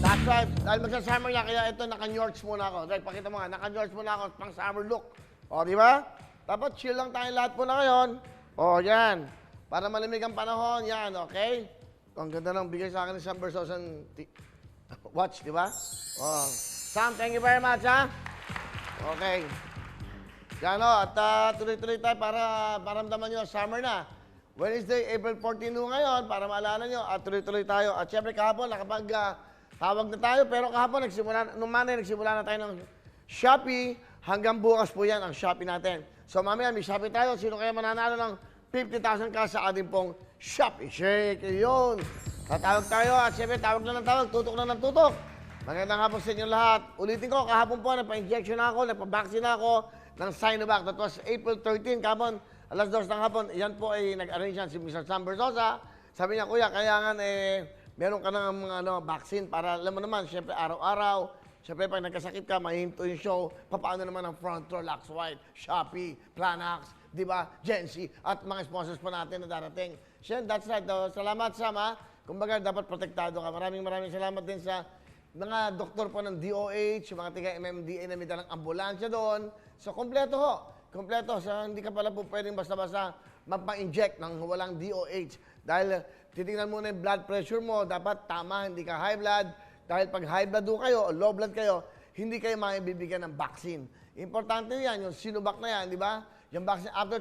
That's right. Dahil magsa-summer na, kaya ito, naka-Yorks muna ako. Dahil pakita mo nga, naka-Yorks muna ako, pang summer look. O, di ba? Dapat chill lang tayo lahat po na ngayon. O, yan. Para malamig ang panahon, yan, okay? Ang ganda ng bigay sa akin ni Sam Versosan watch, di ba? O, Sam, thank you very much, ha? Okay. Yan, o, at tuloy-tuloy tayo para maramdaman nyo, summer na. Wednesday, April 14 ngayon, para maalala nyo, at tuloy-tuloy tayo. At syempre kahapon, nakapag tawag na tayo, pero kahapon, nung Monday, nagsimula na tayo ng Shopee. Hanggang bukas po yan ang Shopee natin. So mamaya, may Shopee tayo. Sino kaya mananalo ng 50,000 ka sa ating pong Shopee Shake? Yun. Tatawag tayo at syempre, tawag na ng tawag, tutok na ng tutok. Magandang hapon sa inyo lahat. Ulitin ko, kahapon po, nagpa-injection na ako, nagpa-vaccine na ako ng Sinovac. That was April 13, kahapon. Alas 2 ng hapon, yan po ay nag-arrange yan si Mr. Sam Versosa. Sabi niya, kuya, kailangan meron ka ng mga vaccine para, alam mo naman, syempre araw-araw, syempre pag nagkasakit ka, mahinto yung show, paano naman ang Front Row, Lux White, Shopee, Planax, di ba, Gency, at mga sponsors po natin na darating. Siyempre, that's right. Salamat, Sam, ha? Kumbaga, dapat protektado ka. Maraming salamat din sa mga doktor po ng DOH, yung mga tiga-MMDA na may dalang ambulansya doon. So, kompleto ho. Kompleto. So, hindi ka pala po pwedeng basta-basta magpa-inject ng walang DOH. Dahil titingnan muna yung blood pressure mo, dapat tama, hindi ka high blood. Dahil pag high blood do kayo o low blood kayo, hindi kayo makibibigyan ng vaccine. Importante yan, yung Sinovac na yan, di ba? Yung vaccine, after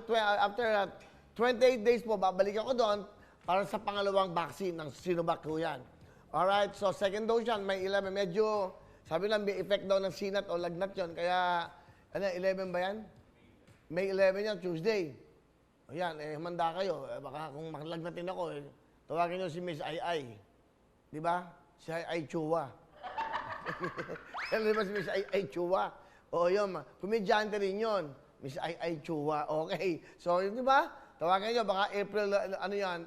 28 days po, babalik ako doon para sa pangalawang vaccine ng Sinovac ko yan. Alright, so second dose yan, may 11, medyo, sabi lang, may effect daw ng sinat o lagnat yon. Kaya, 11 ba yan? May 11 yan, Tuesday. Ayan, manda kayo. Baka kung maklagnatin ako, tawagin nyo si Miss Ai. Di ba? Si Ai Chua. Alam ba si Miss Ai Chua? O yun, kumidyante rin yun. Miss Ai Chua. Okay. So, yun, di ba? Tawagin nyo, baka April, ano yan,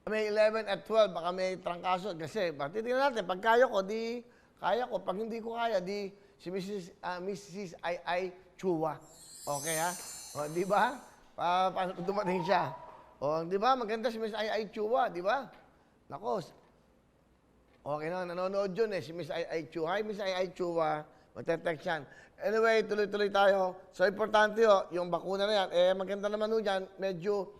may 11 at 12, baka may trangkaso. Kasi, titignan natin, pag kaya ko, di kaya ko. Pag hindi ko kaya, di si Mrs. Ai Chua. Okay, ha? O, di ba? Paano dumating siya? O, di ba? Maganda si Miss Ai Chua, di ba? Nako. Okay na, nanonood yun si Miss Ai Chua. Hi, Miss Ai Chua. Magte-text yan. Anyway, tuloy-tuloy tayo. So, importante yung bakuna na yan. Maganda naman dyan, medyo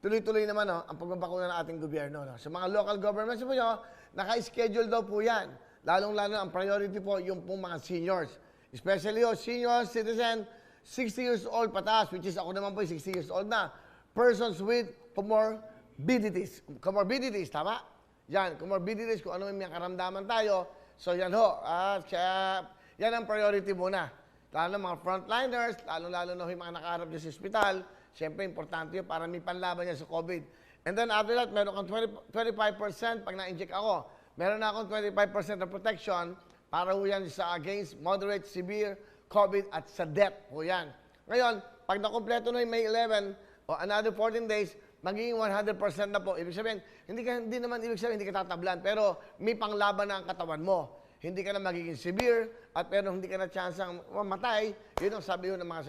tuloy-tuloy naman ang pagbabakuna ng ating gobyerno. Sa mga local governments po nyo, naka-schedule daw po yan. Lalong-lalo ang priority po yung pong mga seniors. Especially senior citizen, 60 years old pataas, which is ako naman po 60 years old na. Persons with comorbidities. Comorbidities, tama? Yan, comorbidities, kung ano may karamdaman tayo. So yan ho, yan ang priority muna. Lalo mga frontliners, lalo-lalo na yung mga nakaharap dyan sa ospital. Siyempre, importante yun para may panlaban niya sa COVID. And then after that, meron kang 25% pag na-inject ako. Meron na akong 25% of protection para ho yan sa against moderate, severe COVID at sa death po yan. Ngayon, pag nakompleto na yung May 11 o another 14 days, magiging 100% na po. Ibig sabihin, hindi naman ibig sabihin hindi ka tatablan, pero may panglaban na ang katawan mo. Hindi ka na magiging severe at pero hindi ka na chance ang mamatay. Yun ang sabi yun ng mga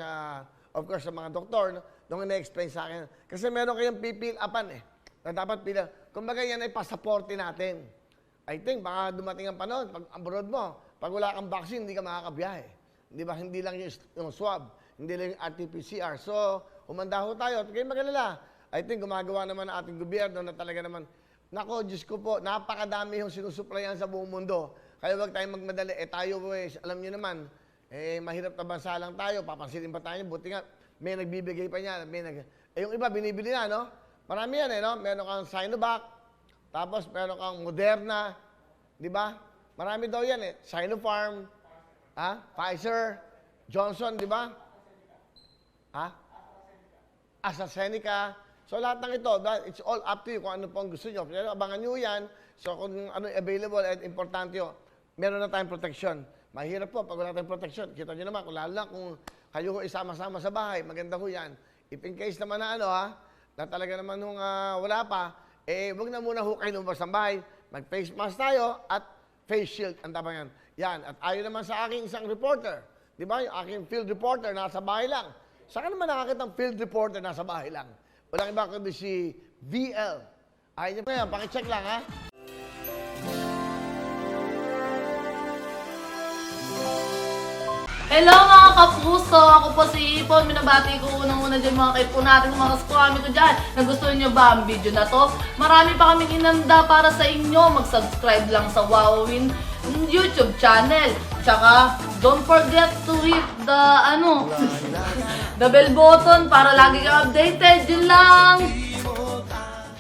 of course, sa mga doktor, nung na-explain sa akin. Kasi meron kayong pipil-upan na dapat pila. Kumbaga yan ay pasaporte natin. I think, baka dumating ang panahon, pag abroad mo, pag wala kang vaccine, hindi ka makakabiyahe. Di ba? Hindi lang yung swab, hindi lang yung RT-PCR. So, humanda ho tayo. At kayo magalala. I think, gumagawa naman ang ating gobyerno na talaga naman, nako, Diyos ko po, napakadami yung sinusuplayan sa buong mundo. Kaya wag tayong magmadali. Tayo, alam nyo naman, mahirap na bansa lang tayo, papansinin pa tayo. Buti nga, may nagbibigay pa niya. Yung iba, binibili na, no? Marami yan, no? Meron kang Sinovac, tapos meron kang Moderna, di ba? Marami daw yan, Sinopharm, Pfizer, Johnson, di ba? AstraZeneca. So, lahat ng ito, it's all up to you kung ano pong gusto nyo. Pero abangan nyo yan. So, kung ano available at importante yun, meron na tayong protection. Mahirap po pag wala tayong protection. Kita nyo naman, kung lalo lang kung kayo isama-sama sa bahay, maganda ko yan. If in case naman na na talaga naman nung wala pa, wag na muna kayo lumabas ng bahay. Mag-face mask tayo at face shield. Ang tama yan. Yan. At ayon naman sa aking isang reporter, di ba? Yung aking field reporter, nasa bahay lang. Saan ka naman nakakita ng field reporter nasa bahay lang? Walang iba kundi si VL. Ayun niyo po yan. Pakicheck lang, ha? Hello mga kapuso! Ako po si Ipon. Minabati ko unang-una dyan mga kaipo natin, mga kaskwami ko dyan. Nagustuhan nyo ba ang video na to? Marami pa kaming inanda para sa inyo. Mag-subscribe lang sa Wowin YouTube channel. Tsaka, don't forget to hit the, the bell button para lagi ka updated. Yun lang!